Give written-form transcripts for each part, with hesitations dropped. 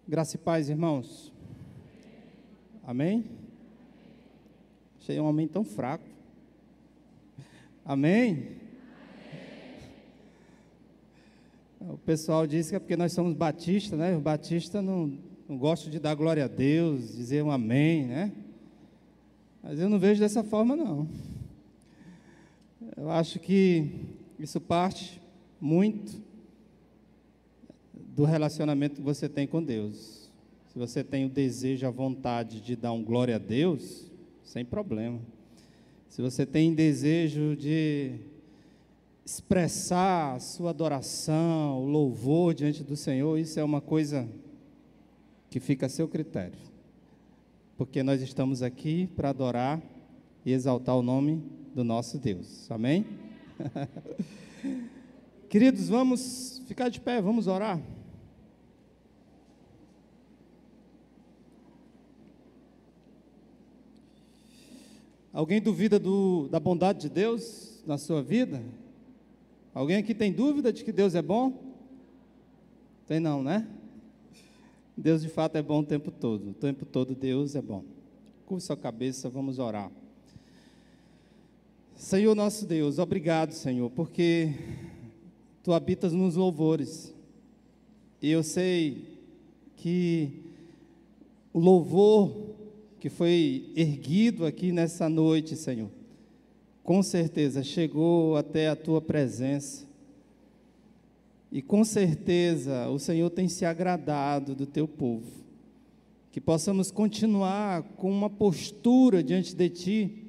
Graça e paz, irmãos. Amém? Achei um amém tão fraco. Amém? O pessoal diz que é porque nós somos batistas, né? Os batistas não gostam de dar glória a Deus, dizer um amém, né? Mas eu não vejo dessa forma, não. Eu acho que isso parte muito do relacionamento que você tem com Deus. Se você tem o desejo, a vontade de dar um glória a Deus, sem problema. Se você tem desejo de expressar a sua adoração, o louvor diante do Senhor, isso é uma coisa que fica a seu critério. Porque nós estamos aqui para adorar e exaltar o nome do nosso Deus. Amém? Queridos, vamos ficar de pé, vamos orar. Alguém duvida da bondade de Deus na sua vida? Alguém aqui tem dúvida de que Deus é bom? Tem não, né? Deus de fato é bom o tempo todo Deus é bom. Curva sua cabeça, vamos orar. Senhor nosso Deus, obrigado, Senhor, porque Tu habitas nos louvores, e eu sei que o louvor que foi erguido aqui nessa noite, Senhor, com certeza chegou até a Tua presença, e com certeza o Senhor tem se agradado do Teu povo, que possamos continuar com uma postura diante de Ti,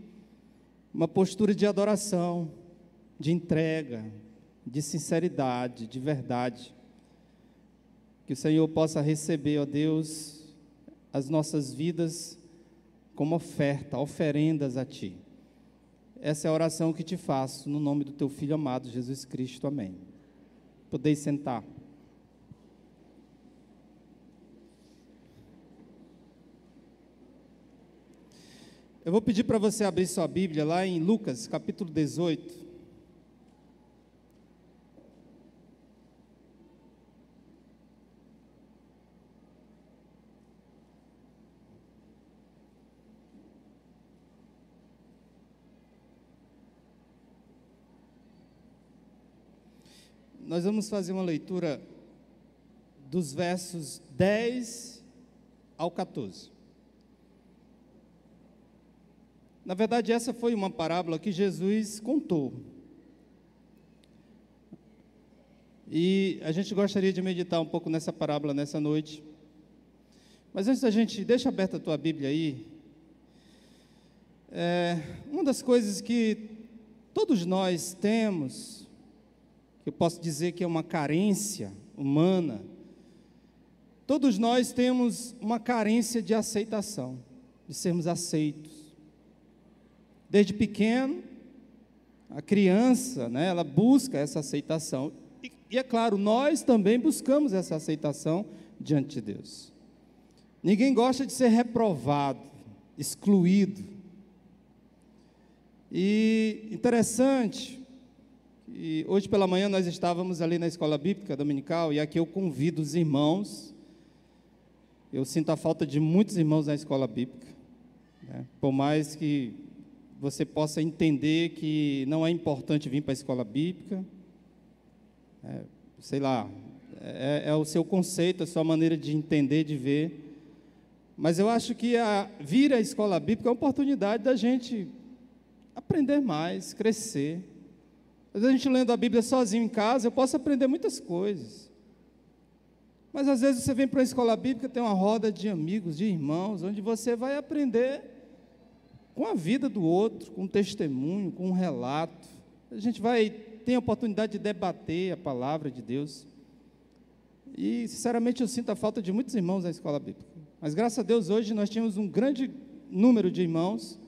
uma postura de adoração, de entrega, de sinceridade, de verdade, que o Senhor possa receber, ó Deus, as nossas vidas como oferta, oferendas a Ti. Essa é a oração que Te faço, no nome do Teu Filho amado, Jesus Cristo, amém. Podeis sentar. Eu vou pedir para você abrir sua Bíblia lá em Lucas, capítulo 18. Nós vamos fazer uma leitura dos versos 10 ao 14. Na verdade, essa foi uma parábola que Jesus contou. E a gente gostaria de meditar um pouco nessa parábola nessa noite. Mas antes da gente, deixa aberta a tua Bíblia aí. Uma das coisas que todos nós temos, eu posso dizer que é uma carência humana, todos nós temos uma carência de aceitação, de sermos aceitos. Desde pequeno, a criança, né, ela busca essa aceitação, e é claro, nós também buscamos essa aceitação diante de Deus. Ninguém gosta de ser reprovado, excluído. E interessante, e hoje pela manhã nós estávamos ali na escola bíblica dominical, e aqui eu convido os irmãos. Eu sinto a falta de muitos irmãos na escola bíblica, né? Por mais que você possa entender que não é importante vir para a escola bíblica, sei lá, é o seu conceito, a sua maneira de entender, de ver, mas eu acho que vir à escola bíblica é uma oportunidade da gente aprender mais, crescer. Às vezes a gente lendo a Bíblia sozinho em casa, eu posso aprender muitas coisas. Mas às vezes você vem para uma escola bíblica, tem uma roda de amigos, de irmãos, onde você vai aprender com a vida do outro, com um testemunho, com um relato. A gente tem a oportunidade de debater a palavra de Deus. E, sinceramente, eu sinto a falta de muitos irmãos na escola bíblica. Mas, graças a Deus, hoje nós tínhamos um grande número de irmãos.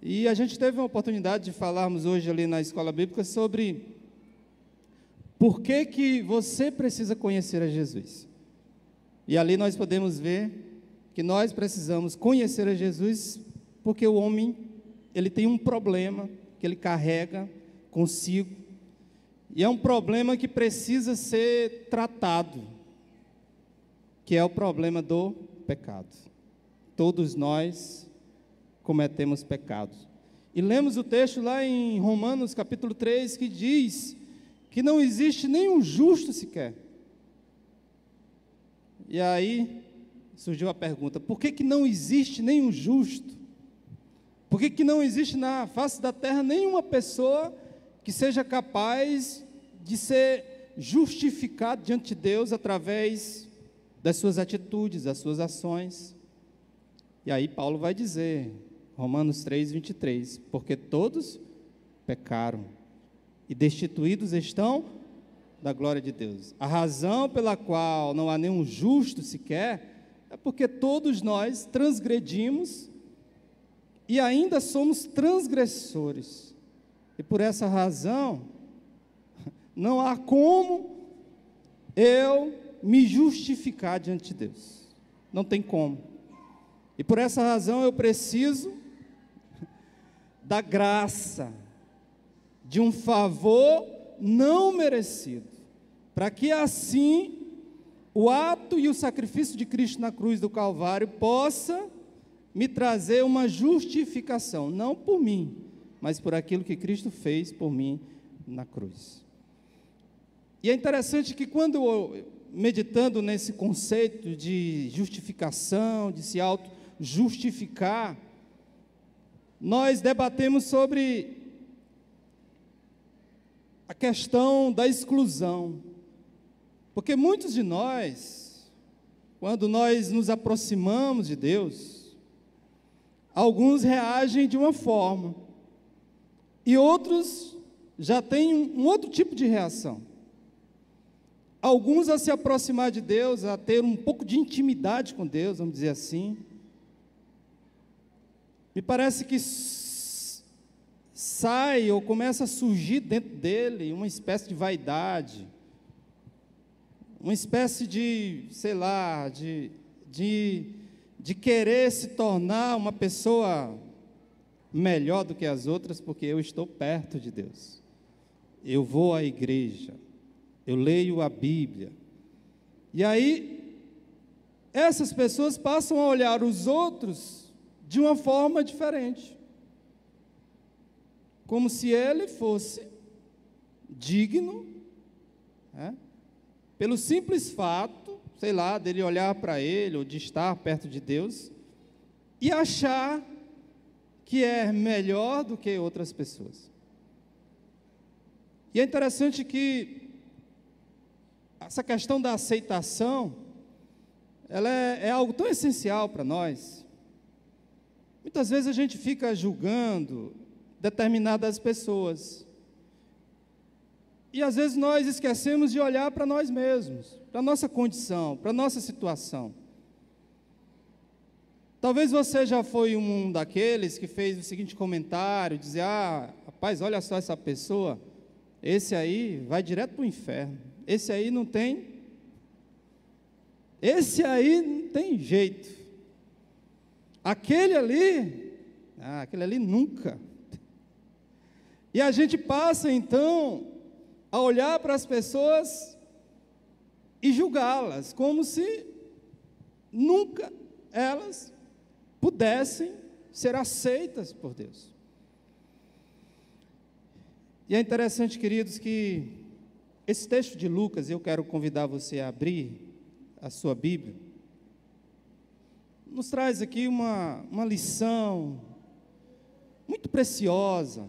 E a gente teve uma oportunidade de falarmos hoje ali na escola bíblica sobre por que você precisa conhecer a Jesus. E ali nós podemos ver que nós precisamos conhecer a Jesus porque o homem, ele tem um problema que ele carrega consigo, e é um problema que precisa ser tratado, que é o problema do pecado. Todos nós cometemos pecados. E lemos o texto lá em Romanos capítulo 3, que diz que não existe nenhum justo sequer. E aí surgiu a pergunta: por que não existe nenhum justo? Por que não existe na face da terra nenhuma pessoa que seja capaz de ser justificado diante de Deus através das suas atitudes, das suas ações? E aí Paulo vai dizer, Romanos 3, 23, porque todos pecaram e destituídos estão da glória de Deus. A razão pela qual não há nenhum justo sequer é porque todos nós transgredimos e ainda somos transgressores. E por essa razão, não há como eu me justificar diante de Deus. Não tem como. E por essa razão eu preciso da graça, de um favor não merecido, para que assim o ato e o sacrifício de Cristo na cruz do Calvário possa me trazer uma justificação, não por mim, mas por aquilo que Cristo fez por mim na cruz. E é interessante que quando meditando nesse conceito de justificação, de se auto-justificar, nós debatemos sobre a questão da exclusão. Porque muitos de nós, quando nós nos aproximamos de Deus, alguns reagem de uma forma, e outros já têm um outro tipo de reação. Alguns a se aproximar de Deus, a ter um pouco de intimidade com Deus, vamos dizer assim, me parece que sai ou começa a surgir dentro dele uma espécie de vaidade, uma espécie de, sei lá, de querer se tornar uma pessoa melhor do que as outras, porque eu estou perto de Deus. Eu vou à igreja, eu leio a Bíblia. E aí, essas pessoas passam a olhar os outros de uma forma diferente. Como se ele fosse digno, pelo simples fato, sei lá, dele olhar para ele, ou de estar perto de Deus, e achar que é melhor do que outras pessoas. E é interessante que essa questão da aceitação, ela é algo tão essencial para nós. Muitas vezes a gente fica julgando determinadas pessoas, e às vezes nós esquecemos de olhar para nós mesmos, para a nossa condição, para a nossa situação. Talvez você já foi um daqueles que fez o seguinte comentário, dizer: rapaz, olha só essa pessoa, esse aí vai direto para o inferno, esse aí não tem jeito, aquele ali nunca. E a gente passa então a olhar para as pessoas e julgá-las, como se nunca elas pudessem ser aceitas por Deus. E é interessante, queridos, que esse texto de Lucas, eu quero convidar você a abrir a sua Bíblia, nos traz aqui uma lição muito preciosa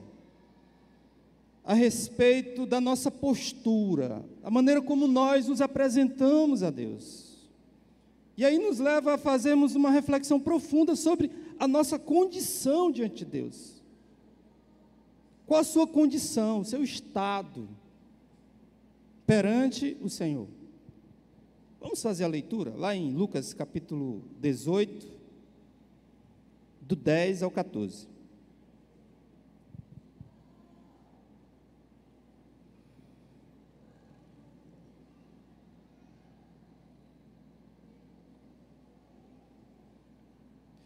a respeito da nossa postura, a maneira como nós nos apresentamos a Deus. E aí nos leva a fazermos uma reflexão profunda sobre a nossa condição diante de Deus. Qual a sua condição, o seu estado perante o Senhor? Vamos fazer a leitura lá em Lucas capítulo 18, do 10 ao 14.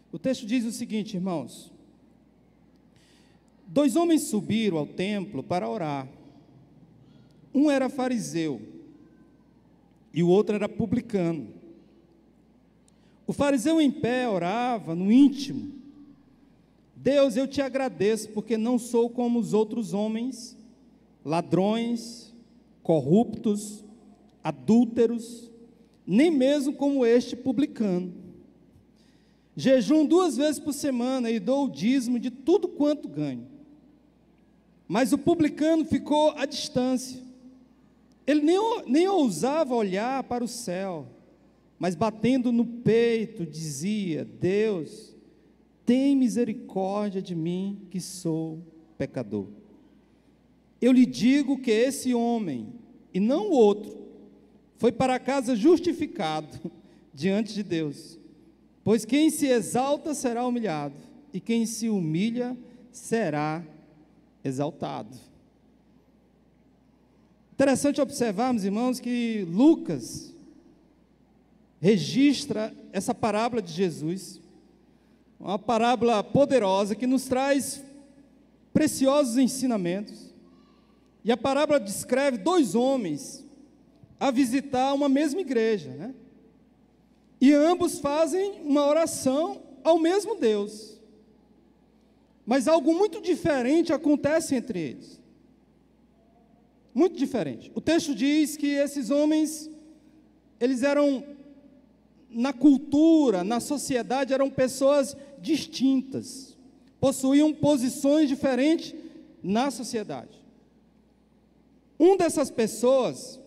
O texto diz o seguinte, irmãos: 2 homens subiram ao templo para orar. Um era fariseu e o outro era publicano. O fariseu em pé orava no íntimo: Deus, eu te agradeço, porque não sou como os outros homens, ladrões, corruptos, adúlteros, nem mesmo como este publicano. Jejum 2 vezes por semana e dou o dízimo de tudo quanto ganho. Mas o publicano ficou à distância. Ele nem ousava olhar para o céu, mas batendo no peito dizia: Deus, tem misericórdia de mim, que sou pecador. Eu lhe digo que esse homem, e não o outro, foi para casa justificado diante de Deus. Pois quem se exalta será humilhado, e quem se humilha será exaltado. Interessante observarmos, irmãos, que Lucas registra essa parábola de Jesus, uma parábola poderosa que nos traz preciosos ensinamentos. E a parábola descreve 2 homens a visitar uma mesma igreja, né? E ambos fazem uma oração ao mesmo Deus. Mas algo muito diferente acontece entre eles. Muito diferente. O texto diz que esses homens, eles eram, na cultura, na sociedade, eram pessoas distintas, possuíam posições diferentes na sociedade. Um dessas pessoas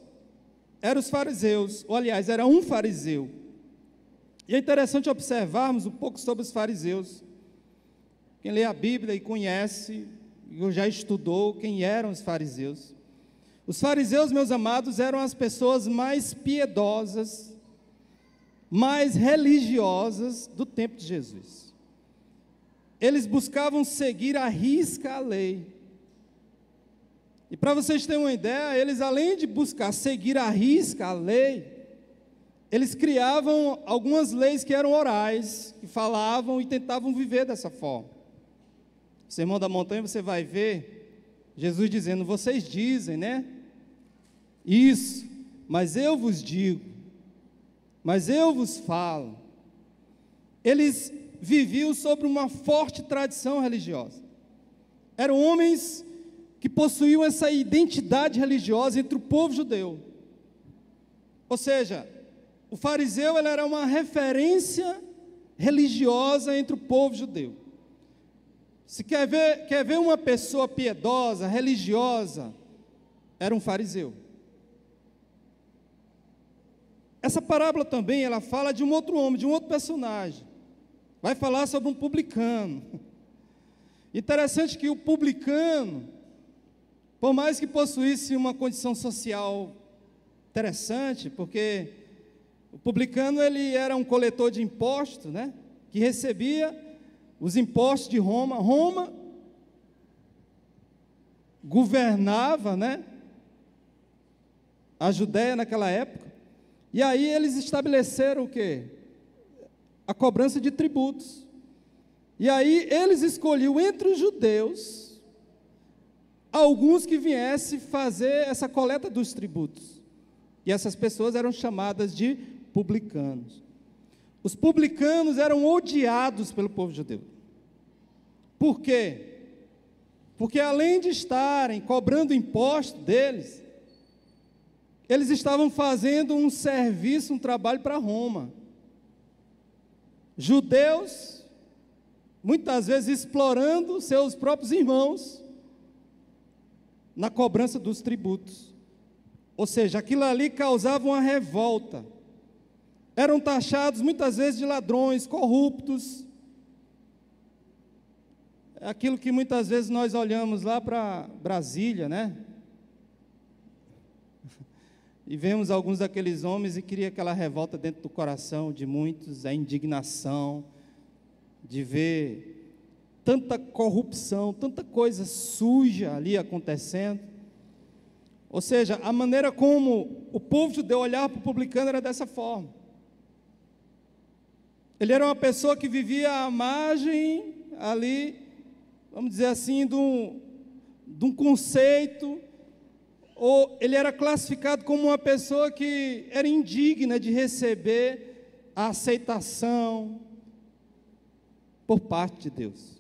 era os fariseus, ou aliás, era um fariseu. E é interessante observarmos um pouco sobre os fariseus. Quem lê a Bíblia e conhece, ou já estudou quem eram os fariseus. Os fariseus, meus amados, eram as pessoas mais piedosas, mais religiosas do tempo de Jesus. Eles buscavam seguir à risca a lei. E para vocês terem uma ideia, eles, além de buscar seguir à risca a lei, eles criavam algumas leis que eram orais, que falavam e tentavam viver dessa forma. No Sermão da Montanha você vai ver Jesus dizendo: vocês dizem, né? Isso, mas eu vos digo, mas eu vos falo. Eles viviam sobre uma forte tradição religiosa. Eram homens que possuíam essa identidade religiosa entre o povo judeu. Ou seja, o fariseu ele era uma referência religiosa entre o povo judeu. Se quer ver uma pessoa piedosa, religiosa, era um fariseu. Essa parábola também, ela fala de um outro homem, de um outro personagem. Vai falar sobre um publicano. Interessante que o publicano, por mais que possuísse uma condição social interessante, porque o publicano ele era um coletor de impostos, né? Que recebia os impostos de Roma. Roma governava, né? A Judéia naquela época. E aí eles estabeleceram o quê? A cobrança de tributos. E aí eles escolhiam entre os judeus alguns que viessem fazer essa coleta dos tributos. E essas pessoas eram chamadas de publicanos. Os publicanos eram odiados pelo povo judeu. Por quê? Porque além de estarem cobrando imposto deles, eles estavam fazendo um serviço, um trabalho para Roma. Judeus, muitas vezes explorando seus próprios irmãos na cobrança dos tributos. Ou seja, aquilo ali causava uma revolta. Eram taxados muitas vezes de ladrões, corruptos. É aquilo que muitas vezes nós olhamos lá para Brasília, né? E vemos alguns daqueles homens e cria aquela revolta dentro do coração de muitos, a indignação de ver tanta corrupção, tanta coisa suja ali acontecendo. Ou seja, a maneira como o povo judeu olhava para o publicano era dessa forma. Ele era uma pessoa que vivia à margem ali, vamos dizer assim, de um conceito, ou ele era classificado como uma pessoa que era indigna de receber a aceitação por parte de Deus.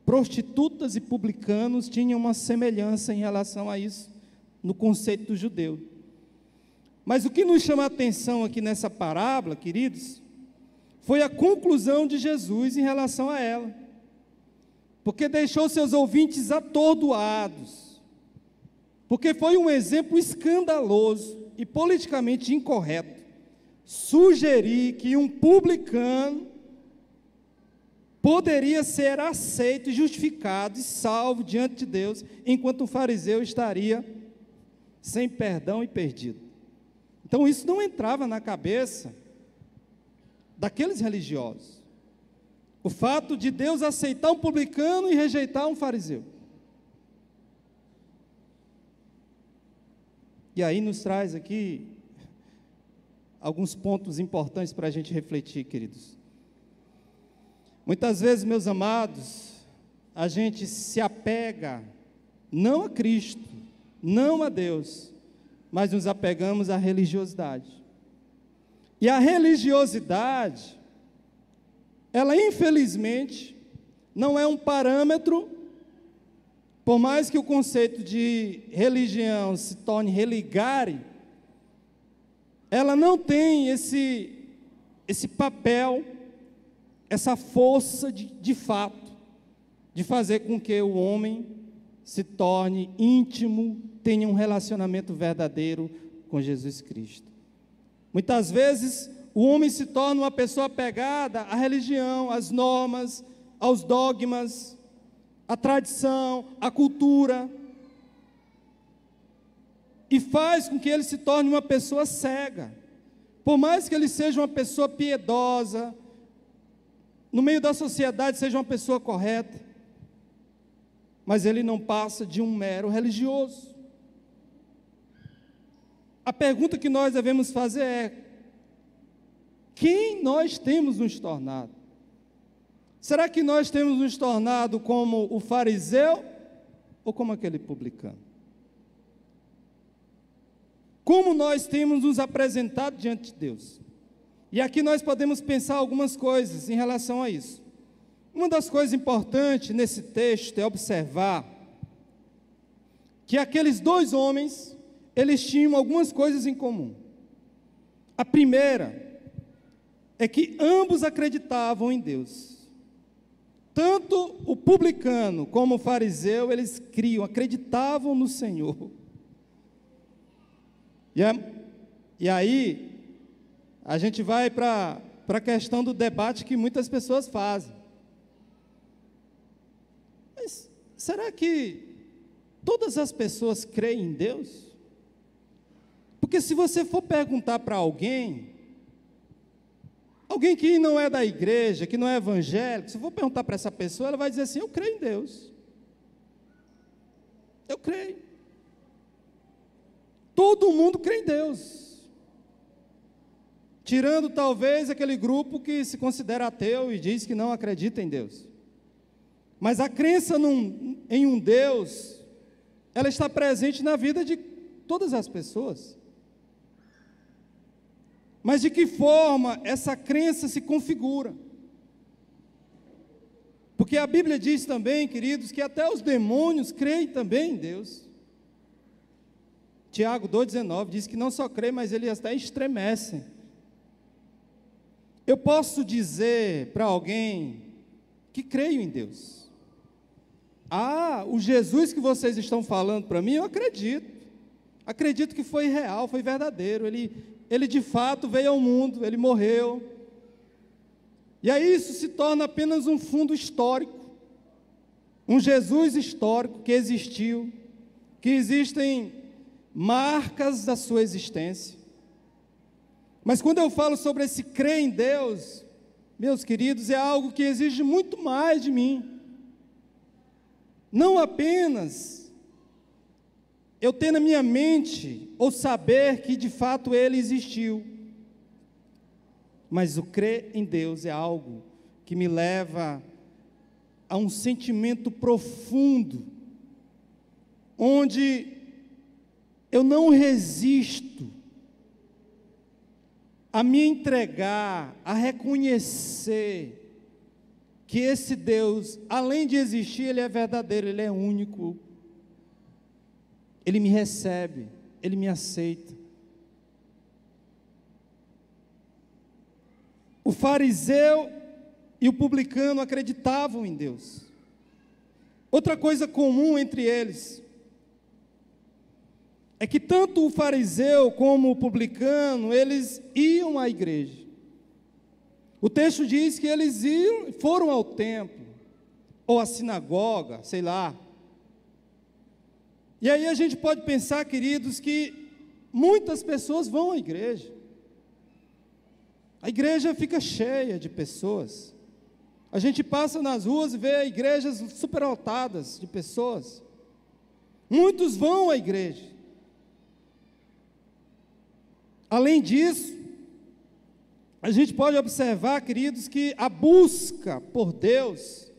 Prostitutas e publicanos tinham uma semelhança em relação a isso, no conceito do judeu. Mas o que nos chama a atenção aqui nessa parábola, queridos, foi a conclusão de Jesus em relação a ela. Porque deixou seus ouvintes atordoados. Porque foi um exemplo escandaloso e politicamente incorreto sugerir que um publicano poderia ser aceito, justificado e salvo diante de Deus, enquanto o fariseu estaria sem perdão e perdido. Então isso não entrava na cabeça daqueles religiosos. O fato de Deus aceitar um publicano e rejeitar um fariseu. E aí nos traz aqui alguns pontos importantes para a gente refletir, queridos. Muitas vezes, meus amados, a gente se apega não a Cristo, não a Deus, mas nos apegamos à religiosidade. E a religiosidade, ela infelizmente não é um parâmetro, por mais que o conceito de religião se torne religare, ela não tem esse papel, essa força de fato, de fazer com que o homem se torne íntimo, tenha um relacionamento verdadeiro com Jesus Cristo. Muitas vezes, o homem se torna uma pessoa apegada à religião, às normas, aos dogmas, à tradição, à cultura, e faz com que ele se torne uma pessoa cega. Por mais que ele seja uma pessoa piedosa, no meio da sociedade seja uma pessoa correta, mas ele não passa de um mero religioso. A pergunta que nós devemos fazer é: quem nós temos nos tornado? Será que nós temos nos tornado como o fariseu ou como aquele publicano? Como nós temos nos apresentado diante de Deus? E aqui nós podemos pensar algumas coisas em relação a isso. Uma das coisas importantes nesse texto é observar que aqueles dois homens, eles tinham algumas coisas em comum. A primeira é que ambos acreditavam em Deus. Tanto o publicano como o fariseu, eles acreditavam no Senhor. E aí, a gente vai para a questão do debate que muitas pessoas fazem. Mas será que todas as pessoas creem em Deus? Porque se você for perguntar para alguém que não é da igreja, que não é evangélico, se for perguntar para essa pessoa, ela vai dizer assim: eu creio em Deus. Eu creio. Todo mundo crê em Deus. Tirando talvez aquele grupo que se considera ateu e diz que não acredita em Deus. Mas a crença em um Deus, ela está presente na vida de todas as pessoas. Mas de que forma essa crença se configura? Porque a Bíblia diz também, queridos, que até os demônios creem também em Deus. Tiago 2,19 diz que não só creem, mas eles até estremecem. Eu posso dizer para alguém que creio em Deus: ah, o Jesus que vocês estão falando para mim, eu acredito que foi real, foi verdadeiro, ele de fato veio ao mundo, ele morreu, e aí isso se torna apenas um fundo histórico, um Jesus histórico que existiu, que existem marcas da sua existência. Mas quando eu falo sobre esse crer em Deus, meus queridos, é algo que exige muito mais de mim. Não apenas eu ter na minha mente, ou saber que de fato Ele existiu, mas o crer em Deus é algo que me leva a um sentimento profundo, onde eu não resisto a me entregar, a reconhecer que esse Deus, além de existir, Ele é verdadeiro, Ele é único. Ele me recebe, Ele me aceita. O fariseu e o publicano acreditavam em Deus. Outra coisa comum entre eles é que tanto o fariseu como o publicano, eles iam à igreja. O texto diz que eles foram ao templo, ou à sinagoga, sei lá. E aí a gente pode pensar, queridos, que muitas pessoas vão à igreja. A igreja fica cheia de pessoas. A gente passa nas ruas e vê igrejas superlotadas de pessoas. Muitos vão à igreja. Além disso, a gente pode observar, queridos, que a busca por Deus,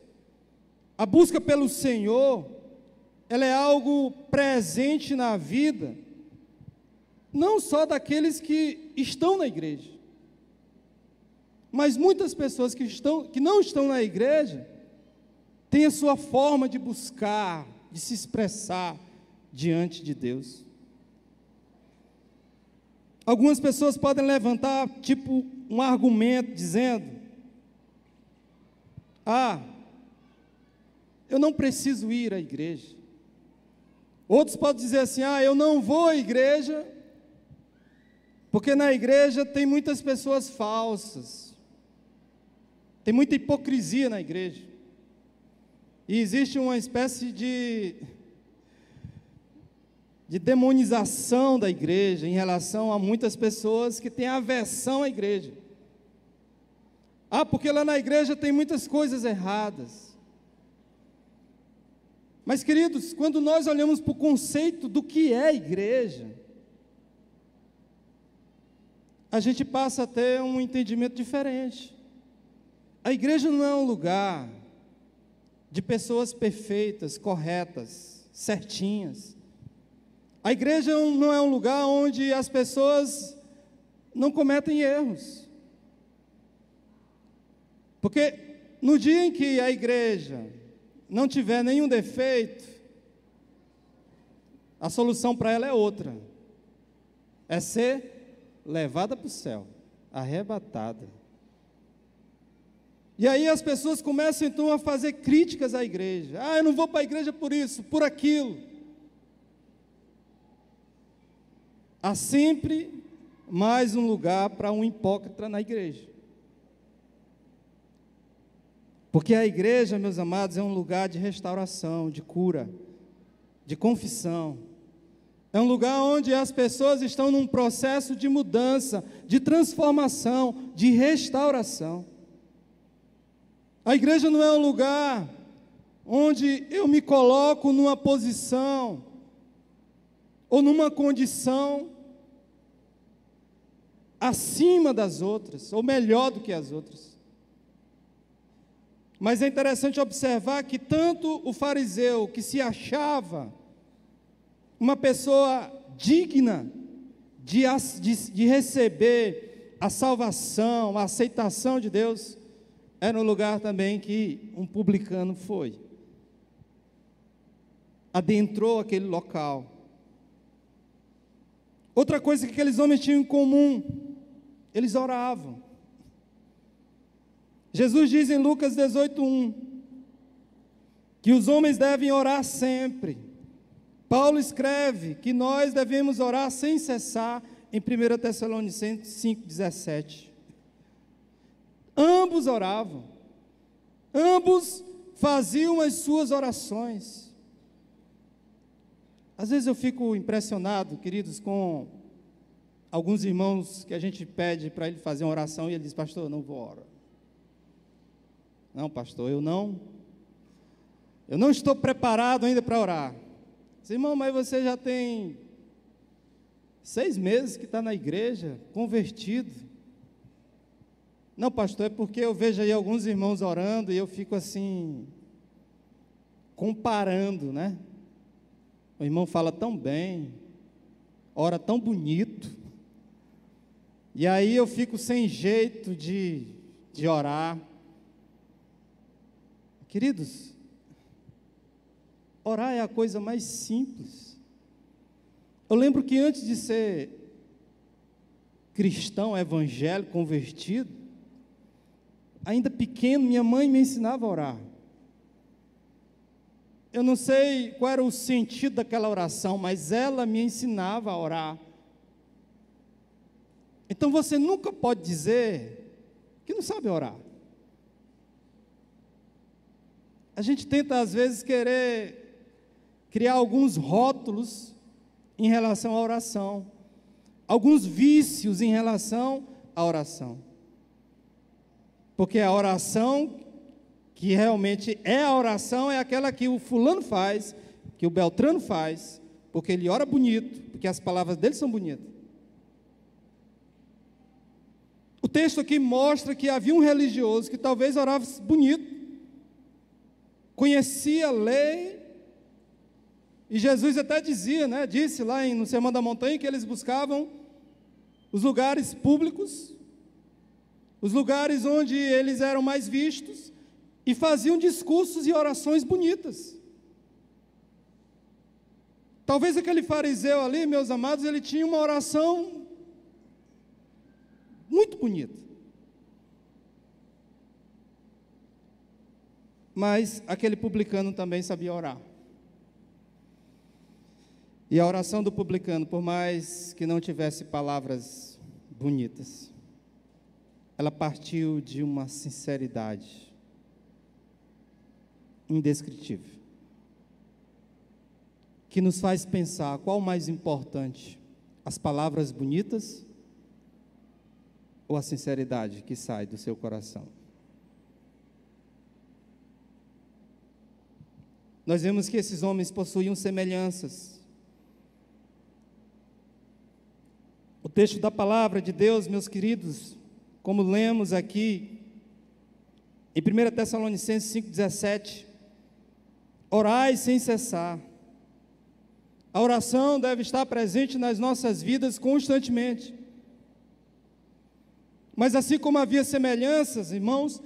a busca pelo Senhor, ela é algo presente na vida, não só daqueles que estão na igreja, mas muitas pessoas que não estão na igreja, têm a sua forma de buscar, de se expressar diante de Deus. Algumas pessoas podem levantar, tipo, um argumento dizendo: eu não preciso ir à igreja. Outros podem dizer assim: eu não vou à igreja, porque na igreja tem muitas pessoas falsas, tem muita hipocrisia na igreja, e existe uma espécie de demonização da igreja em relação a muitas pessoas que têm aversão à igreja. Porque lá na igreja tem muitas coisas erradas. Mas, queridos, quando nós olhamos para o conceito do que é igreja, a gente passa a ter um entendimento diferente. A igreja não é um lugar de pessoas perfeitas, corretas, certinhas. A igreja não é um lugar onde as pessoas não cometem erros. Porque no dia em que a igreja não tiver nenhum defeito, a solução para ela é outra. É ser levada para o céu, arrebatada. E aí as pessoas começam então a fazer críticas à igreja. Eu não vou para a igreja por isso, por aquilo. Há sempre mais um lugar para um hipócrita na igreja. Porque a igreja, meus amados, é um lugar de restauração, de cura, de confissão. É um lugar onde as pessoas estão num processo de mudança, de transformação, de restauração. A igreja não é um lugar onde eu me coloco numa posição ou numa condição acima das outras, ou melhor do que as outras. Mas é interessante observar que tanto o fariseu, que se achava uma pessoa digna de receber a salvação, a aceitação de Deus, era um lugar também que um publicano foi. Adentrou aquele local. Outra coisa que aqueles homens tinham em comum, eles oravam. Jesus diz em Lucas 18:1, que os homens devem orar sempre. Paulo escreve que nós devemos orar sem cessar em 1 Tessalonicenses 5:17. Ambos oravam, ambos faziam as suas orações. Às vezes eu fico impressionado, queridos, com alguns irmãos que a gente pede para ele fazer uma oração e ele diz: pastor, eu não vou orar. Não, pastor, eu não estou preparado ainda para orar. Diz: irmão, mas você já tem 6 meses que está na igreja, convertido. Não, pastor, é porque eu vejo aí alguns irmãos orando e eu fico assim, comparando, né? O irmão fala tão bem, ora tão bonito, E aí eu fico sem jeito de orar. Queridos, orar é a coisa mais simples. Eu lembro que antes de ser cristão, evangélico, convertido, ainda pequeno, minha mãe me ensinava a orar. Eu não sei qual era o sentido daquela oração, mas ela me ensinava a orar. Então você nunca pode dizer que não sabe orar. A gente tenta às vezes querer criar alguns rótulos em relação à oração, alguns vícios em relação à oração. Porque a oração que realmente é a oração é aquela que o fulano faz, que o Beltrano faz, porque ele ora bonito, porque as palavras dele são bonitas. O texto aqui mostra que havia um religioso que talvez orava bonito, conhecia a lei, e Jesus até dizia, disse lá no Sermão da Montanha, que eles buscavam os lugares públicos, os lugares onde eles eram mais vistos, e faziam discursos e orações bonitas. Talvez aquele fariseu ali, meus amados, ele tinha uma oração muito bonita. Mas aquele publicano também sabia orar. E a oração do publicano, por mais que não tivesse palavras bonitas, ela partiu de uma sinceridade indescritível, que nos faz pensar qual o mais importante, as palavras bonitas ou a sinceridade que sai do seu coração. Nós vemos que esses homens possuíam semelhanças. O texto da palavra de Deus, meus queridos, como lemos aqui em 1 Tessalonicenses 5,17, orai sem cessar. A oração deve estar presente nas nossas vidas constantemente. Mas assim como havia semelhanças, irmãos,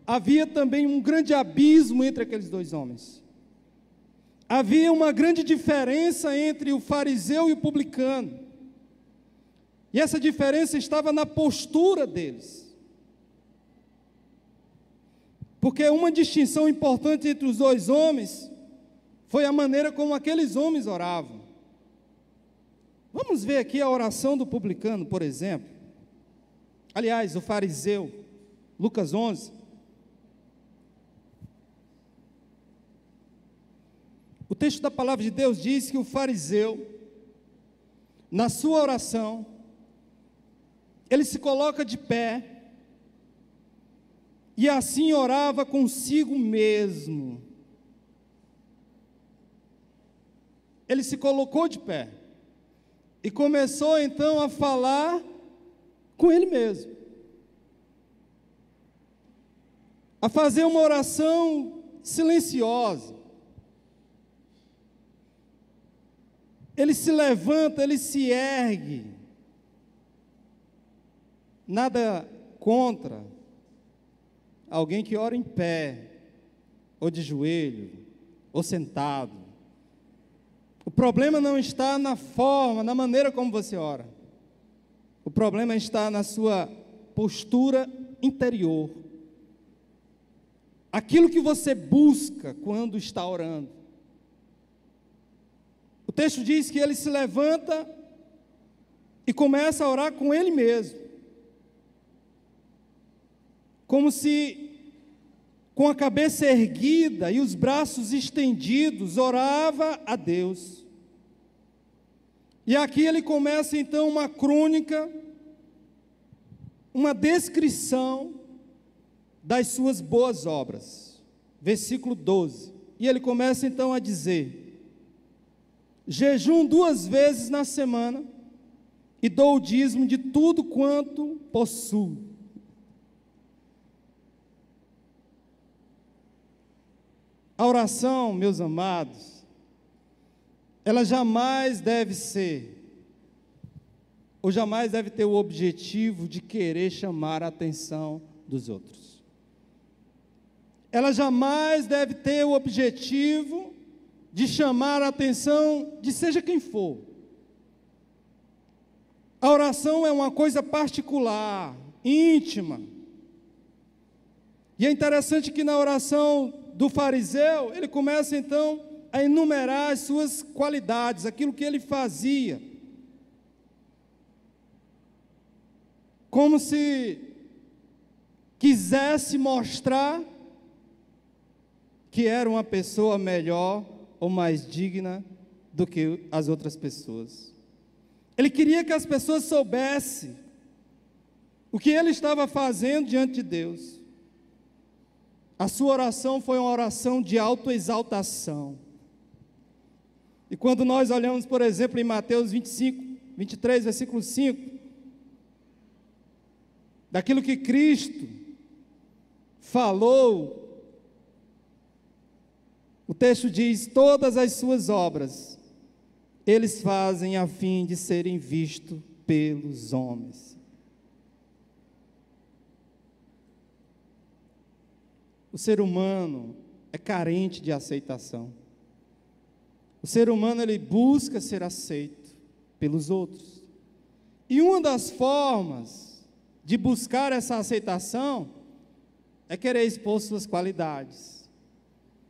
havia também um grande abismo entre aqueles dois homens. Havia uma grande diferença entre o fariseu e o publicano. E essa diferença estava na postura deles. Porque uma distinção importante entre os dois homens foi a maneira como aqueles homens oravam. Vamos ver aqui a oração do publicano, por exemplo. Aliás, o fariseu, Lucas 11. O texto da palavra de Deus diz que o fariseu, na sua oração, ele se coloca de pé, e assim orava consigo mesmo. Ele se colocou de pé, e começou então a falar com ele mesmo, a fazer uma oração silenciosa. Ele se levanta, ele se ergue. Nada contra alguém que ora em pé, ou de joelho, ou sentado. O problema não está na forma, na maneira como você ora. O problema está na sua postura interior. Aquilo que você busca quando está orando. O texto diz que ele se levanta e começa a orar com ele mesmo. Como se, com a cabeça erguida e os braços estendidos, orava a Deus. E aqui ele começa então uma crônica, uma descrição das suas boas obras. Versículo 12. E ele começa então a dizer: jejum 2 vezes na semana e dou o dízimo de tudo quanto possuo. A oração, meus amados, ela jamais deve ser ou jamais deve ter o objetivo de querer chamar a atenção dos outros. Ela jamais deve ter o objetivo de chamar a atenção de seja quem for. A oração é uma coisa particular, íntima. E é interessante que na oração do fariseu, ele começa então a enumerar as suas qualidades, aquilo que ele fazia. Como se quisesse mostrar que era uma pessoa melhor ou mais digna do que as outras pessoas. Ele queria que as pessoas soubessem o que ele estava fazendo diante de Deus. A sua oração foi uma oração de autoexaltação. E quando nós olhamos, por exemplo, em Mateus 23, versículo 5, daquilo que Cristo falou, o texto diz: todas as suas obras eles fazem a fim de serem vistos pelos homens. O ser humano é carente de aceitação. O ser humano, ele busca ser aceito pelos outros. E uma das formas de buscar essa aceitação é querer expor suas qualidades.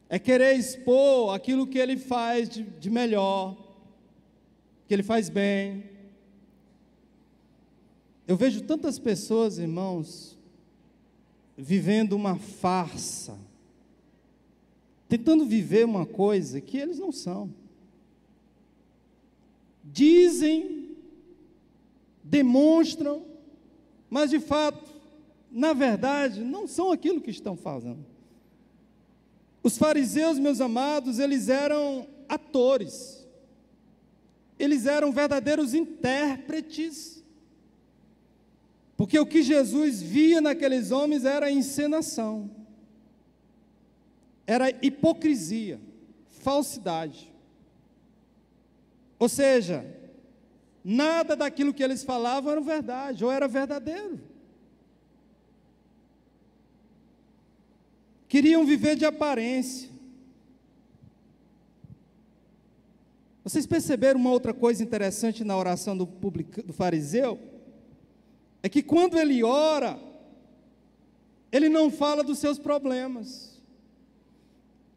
É querer expor aquilo que ele faz de melhor, que ele faz bem. Eu vejo tantas pessoas, irmãos, vivendo uma farsa, tentando viver uma coisa que eles não são. Dizem, demonstram, mas de fato, na verdade, não são aquilo que estão fazendo. Os fariseus, meus amados, eles eram atores, eles eram verdadeiros intérpretes, porque o que Jesus via naqueles homens era encenação, era hipocrisia, falsidade. Ou seja, nada daquilo que eles falavam era verdade, ou era verdadeiro. Queriam viver de aparência. Vocês perceberam uma outra coisa interessante na oração do fariseu? É que quando ele ora, ele não fala dos seus problemas.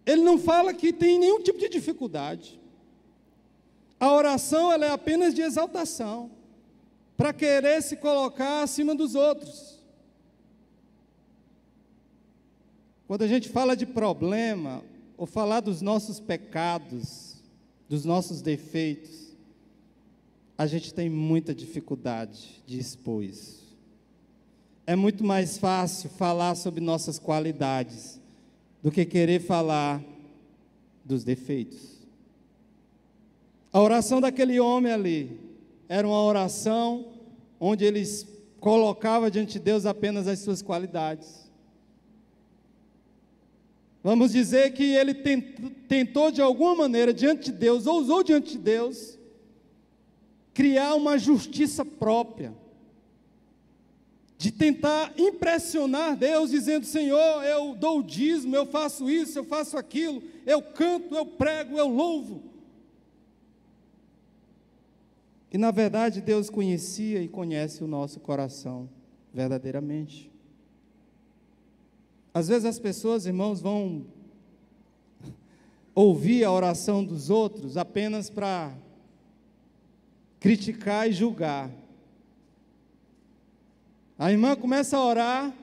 Ele não fala que tem nenhum tipo de dificuldade. A oração, ela é apenas de exaltação, para querer se colocar acima dos outros. Quando a gente fala de problema, ou falar dos nossos pecados, dos nossos defeitos, a gente tem muita dificuldade de expor isso. É muito mais fácil falar sobre nossas qualidades do que querer falar dos defeitos. A oração daquele homem ali era uma oração onde eles colocavam diante de Deus apenas as suas qualidades. Vamos dizer que ele tentou de alguma maneira diante de Deus, ou usou diante de Deus, criar uma justiça própria, de tentar impressionar Deus, dizendo: Senhor, eu dou o dízimo, eu faço isso, eu faço aquilo, eu canto, eu prego, eu louvo. E na verdade Deus conhecia e conhece o nosso coração verdadeiramente. Às vezes as pessoas, irmãos, vão ouvir a oração dos outros apenas para criticar e julgar. A irmã começa a orar,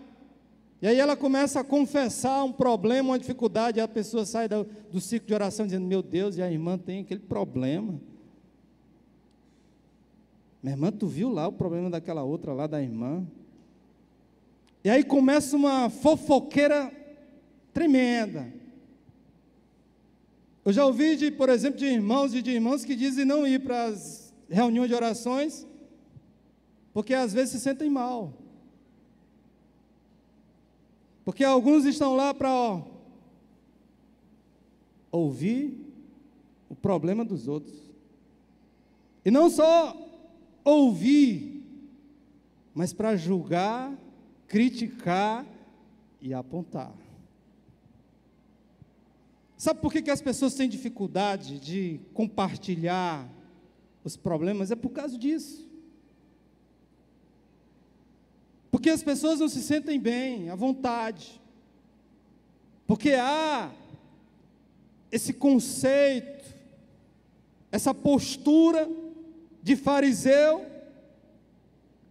e aí ela começa a confessar um problema, uma dificuldade, e a pessoa sai do ciclo de oração dizendo: meu Deus, e a irmã tem aquele problema. Minha irmã, tu viu lá o problema daquela outra lá da irmã? E aí começa uma fofoqueira tremenda. Eu já ouvi, por exemplo, de irmãos e de irmãs que dizem não ir para as reuniões de orações, porque às vezes se sentem mal. Porque alguns estão lá para ouvir o problema dos outros. E não só ouvir, mas para julgar, criticar e apontar. Sabe por que as pessoas têm dificuldade de compartilhar os problemas? É por causa disso. Porque as pessoas não se sentem bem, à vontade. Porque há esse conceito, essa postura de fariseu,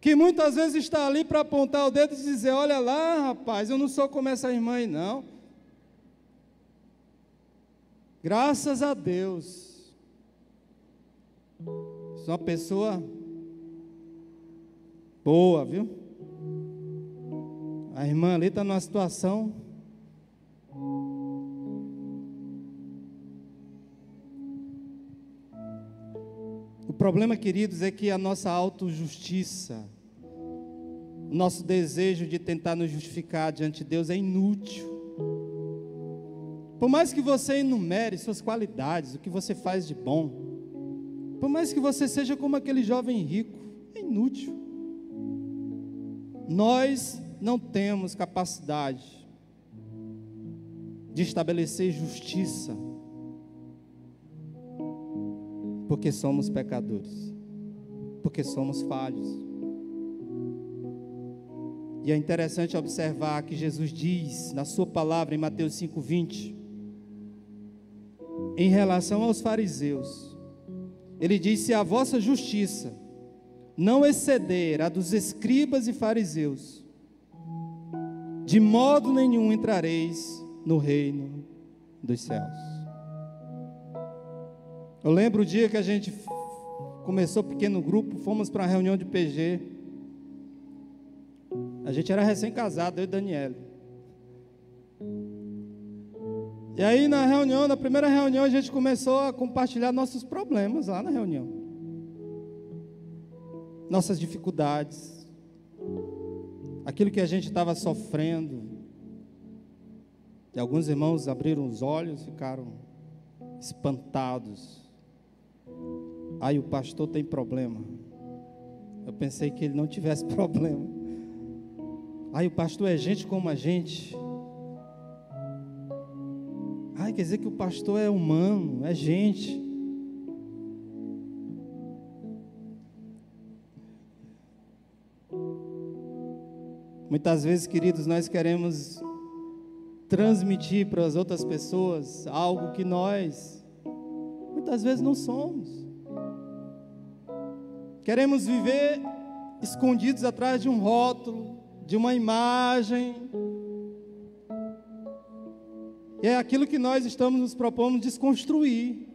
que muitas vezes está ali para apontar o dedo e dizer: olha lá, rapaz, eu não sou como essa irmã aí, não. Graças a Deus, sou uma pessoa boa, viu? A irmã ali está numa situação. O problema, queridos, é que a nossa autojustiça, o nosso desejo de tentar nos justificar diante de Deus é inútil. Por mais que você enumere suas qualidades, o que você faz de bom, por mais que você seja como aquele jovem rico, é inútil. Nós não temos capacidade de estabelecer justiça, porque somos pecadores, porque somos falhos. E é interessante observar que Jesus diz na sua palavra em Mateus 5:20, em relação aos fariseus, ele diz: se a vossa justiça não exceder a dos escribas e fariseus, de modo nenhum entrareis no reino dos céus. Eu lembro o dia que a gente começou pequeno grupo, fomos para uma reunião de PG. A gente era recém-casado, eu e Daniela. E aí na primeira reunião, a gente começou a compartilhar nossos problemas lá na reunião. Nossas dificuldades. Aquilo que a gente estava sofrendo. E alguns irmãos abriram os olhos, ficaram espantados. Aí o pastor tem problema. Eu pensei que ele não tivesse problema. Aí o pastor é gente como a gente. Ai, quer dizer que o pastor é humano, é gente. Muitas vezes, queridos, nós queremos transmitir para as outras pessoas algo que nós muitas vezes não somos. Queremos viver escondidos atrás de um rótulo, de uma imagem. E é aquilo que nós estamos nos propondo desconstruir,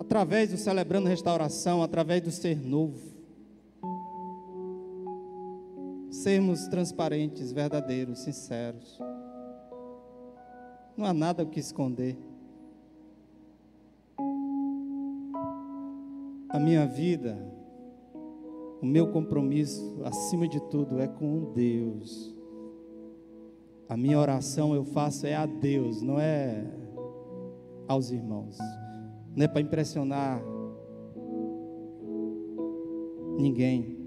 através do Celebrando Restauração, através do Ser Novo. Sermos transparentes, verdadeiros, sinceros. Não há nada o que esconder. A minha vida, o meu compromisso, acima de tudo, é com Deus. A minha oração eu faço é a Deus, não é aos irmãos. Não é para impressionar ninguém.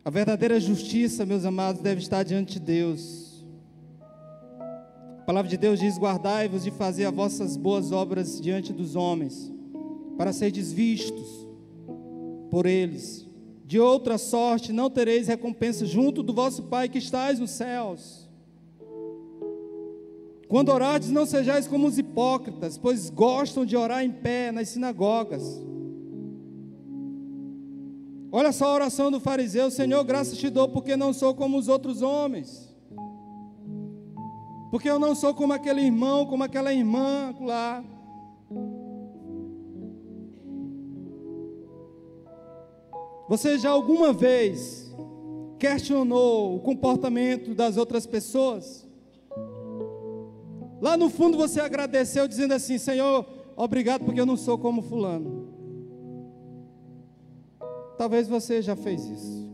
A verdadeira justiça, meus amados, deve estar diante de Deus. A palavra de Deus diz: guardai-vos de fazer as vossas boas obras diante dos homens, para serdes vistos por eles. De outra sorte não tereis recompensa junto do vosso Pai que estais nos céus. Quando orardes, não sejais como os hipócritas, pois gostam de orar em pé nas sinagogas. Olha só a oração do fariseu: Senhor, graças te dou, porque não sou como os outros homens. Porque eu não sou como aquele irmão, como aquela irmã lá. Você já alguma vez questionou o comportamento das outras pessoas? Lá no fundo você agradeceu dizendo assim: Senhor, obrigado porque eu não sou como fulano. Talvez você já fez isso.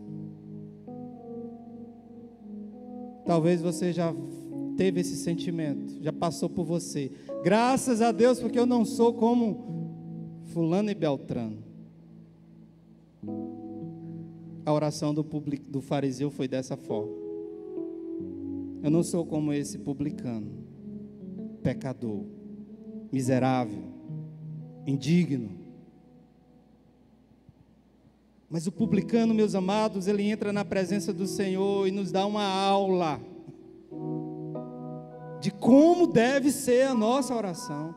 Talvez você já teve esse sentimento, já passou por você. Graças a Deus porque eu não sou como fulano e beltrano. A oração do fariseu foi dessa forma: eu não sou como esse publicano, pecador, miserável, indigno. Mas o publicano, meus amados, ele entra na presença do Senhor e nos dá uma aula de como deve ser a nossa oração,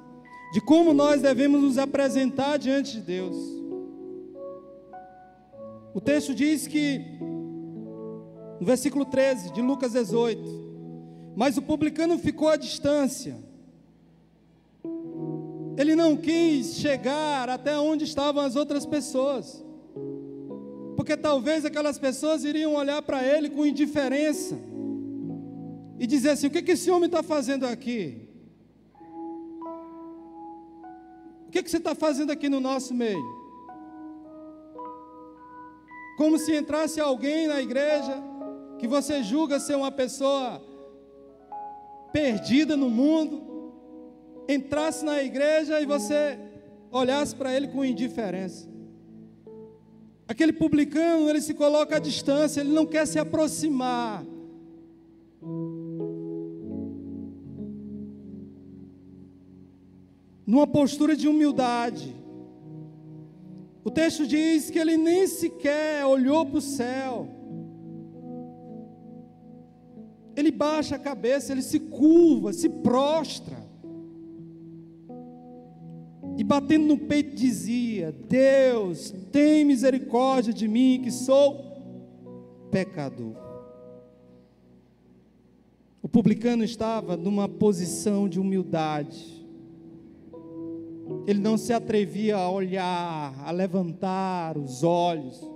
de como nós devemos nos apresentar diante de Deus. O texto diz que, no versículo 13 de Lucas 18, mas o publicano ficou à distância. Ele não quis chegar até onde estavam as outras pessoas, porque talvez aquelas pessoas iriam olhar para ele com indiferença e dizer assim: o que esse homem está fazendo aqui? O que você está fazendo aqui no nosso meio? Como se entrasse alguém na igreja que você julga ser uma pessoa perdida no mundo, entrasse na igreja e você olhasse para ele com indiferença. Aquele publicano, ele se coloca à distância, ele não quer se aproximar. Numa postura de humildade. O texto diz que ele nem sequer olhou para o céu. Ele baixa a cabeça, ele se curva, se prostra. E batendo no peito dizia: Deus, tem misericórdia de mim, que sou pecador. O publicano estava numa posição de humildade. Ele não se atrevia a olhar, a levantar os olhos.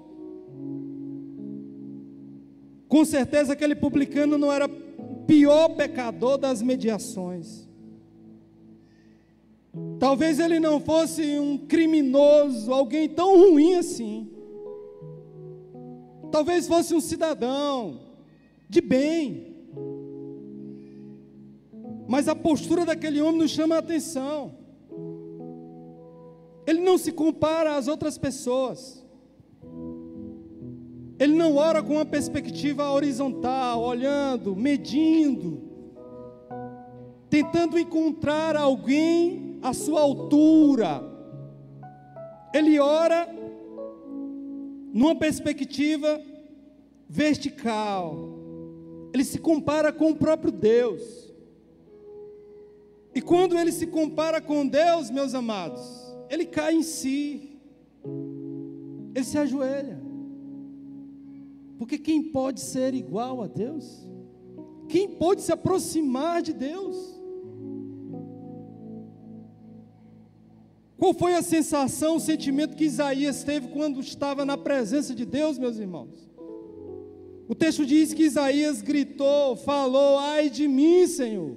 Com certeza aquele publicano não era o pior pecador das mediações. Talvez ele não fosse um criminoso, alguém tão ruim assim. Talvez fosse um cidadão de bem. Mas a postura daquele homem nos chama a atenção. Ele não se compara às outras pessoas. Ele não ora com uma perspectiva horizontal, olhando, medindo, tentando encontrar alguém à sua altura. Ele ora numa perspectiva vertical. Ele se compara com o próprio Deus. E quando ele se compara com Deus, meus amados, ele cai em si. Ele se ajoelha. Porque quem pode ser igual a Deus? Quem pode se aproximar de Deus? Qual foi a sensação, o sentimento que Isaías teve quando estava na presença de Deus, meus irmãos? O texto diz que Isaías gritou, falou: ai de mim, Senhor,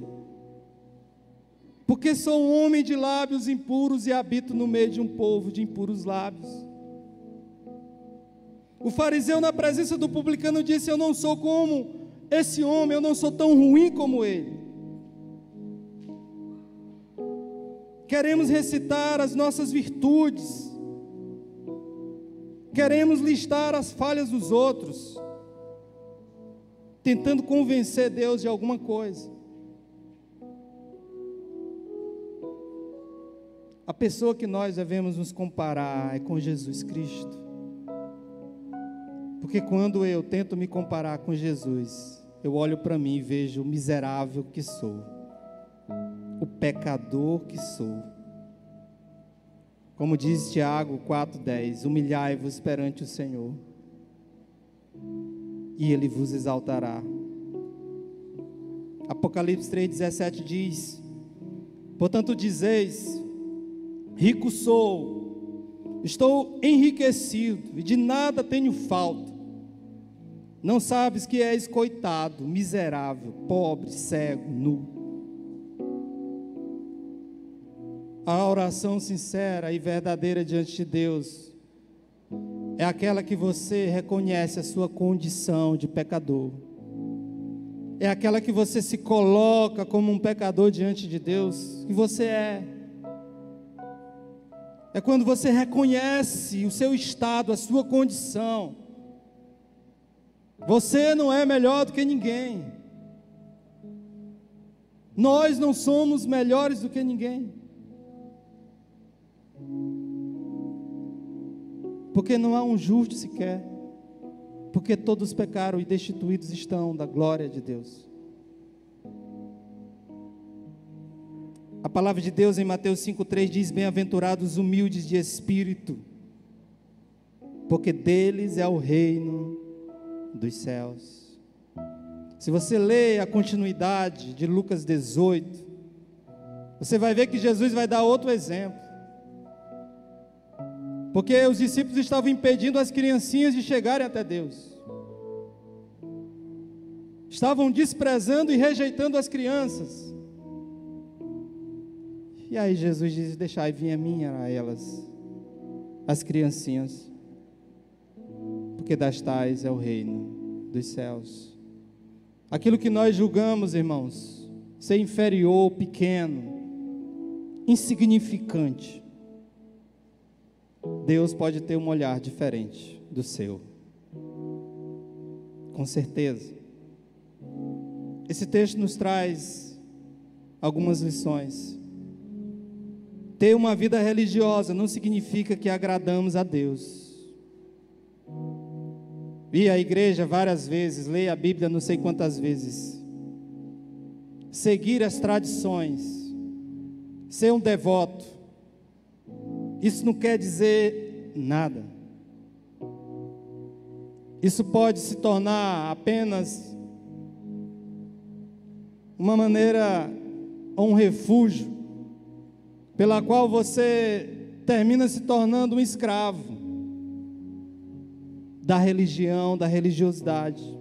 porque sou um homem de lábios impuros e habito no meio de um povo de impuros lábios. O fariseu, na presença do publicano, disse: eu não sou como esse homem, eu não sou tão ruim como ele. Queremos recitar as nossas virtudes, queremos listar as falhas dos outros, tentando convencer Deus de alguma coisa. A pessoa que nós devemos nos comparar é com Jesus Cristo. Porque quando eu tento me comparar com Jesus, eu olho para mim e vejo o miserável que sou, o pecador que sou. Como diz Tiago 4,10, humilhai-vos perante o Senhor, e Ele vos exaltará. Apocalipse 3,17 diz: portanto dizeis, rico sou, estou enriquecido, e de nada tenho falta. Não sabes que és coitado, miserável, pobre, cego, nu. A oração sincera e verdadeira diante de Deus é aquela que você reconhece a sua condição de pecador. É aquela que você se coloca como um pecador diante de Deus, que você é. É quando você reconhece o seu estado, a sua condição. Você não é melhor do que ninguém. Nós não somos melhores do que ninguém. Porque não há um justo sequer. Porque todos pecaram e destituídos estão da glória de Deus. A palavra de Deus em Mateus 5,3 diz: bem-aventurados os humildes de espírito, porque deles é o reino dos céus. Se você ler a continuidade de Lucas 18, você vai ver que Jesus vai dar outro exemplo. Porque os discípulos estavam impedindo as criancinhas de chegarem até Deus. Estavam desprezando e rejeitando as crianças. E aí Jesus diz: deixai vir a mim, a elas, as criancinhas, porque das tais é o reino dos céus. Aquilo que nós julgamos, irmãos, ser inferior, pequeno, insignificante, Deus pode ter um olhar diferente do seu, com certeza. Esse texto nos traz algumas lições. Ter uma vida religiosa não significa que agradamos a Deus. Ir à igreja várias vezes, ler a Bíblia não sei quantas vezes, seguir as tradições, ser um devoto, isso não quer dizer nada. Isso pode se tornar apenas uma maneira ou um refúgio pela qual você termina se tornando um escravo da religião, da religiosidade.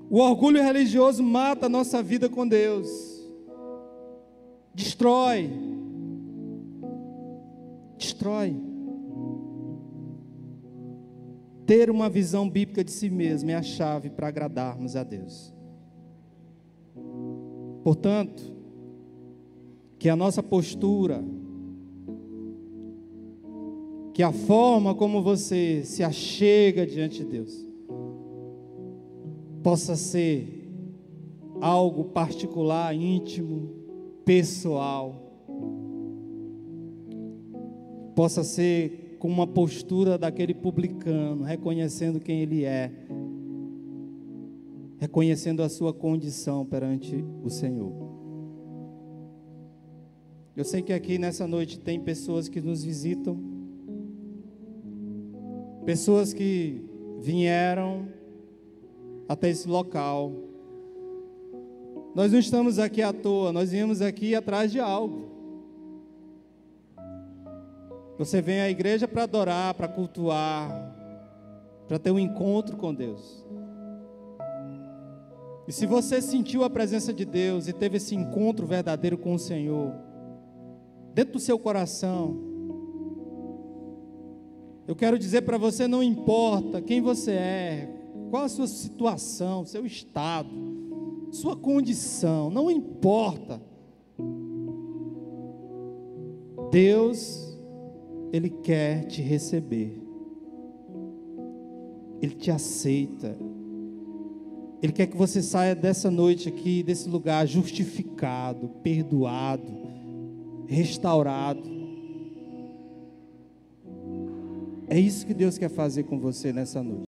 O orgulho religioso mata a nossa vida com Deus, destrói. Ter uma visão bíblica de si mesmo é a chave para agradarmos a Deus. Portanto, que a nossa postura, que a forma como você se achega diante de Deus, possa ser algo particular, íntimo, pessoal, possa ser com uma postura daquele publicano, reconhecendo quem ele é, reconhecendo a sua condição perante o Senhor. Eu sei que aqui nessa noite tem pessoas que nos visitam, pessoas que vieram até esse local. Nós não estamos aqui à toa, nós viemos aqui atrás de algo. Você vem à igreja para adorar, para cultuar, para ter um encontro com Deus. E se você sentiu a presença de Deus e teve esse encontro verdadeiro com o Senhor, dentro do seu coração, eu quero dizer para você, não importa quem você é, qual a sua situação, seu estado, sua condição, não importa. Deus, Ele quer te receber, Ele te aceita, Ele quer que você saia dessa noite aqui, desse lugar justificado, perdoado, restaurado. É isso que Deus quer fazer com você nessa noite.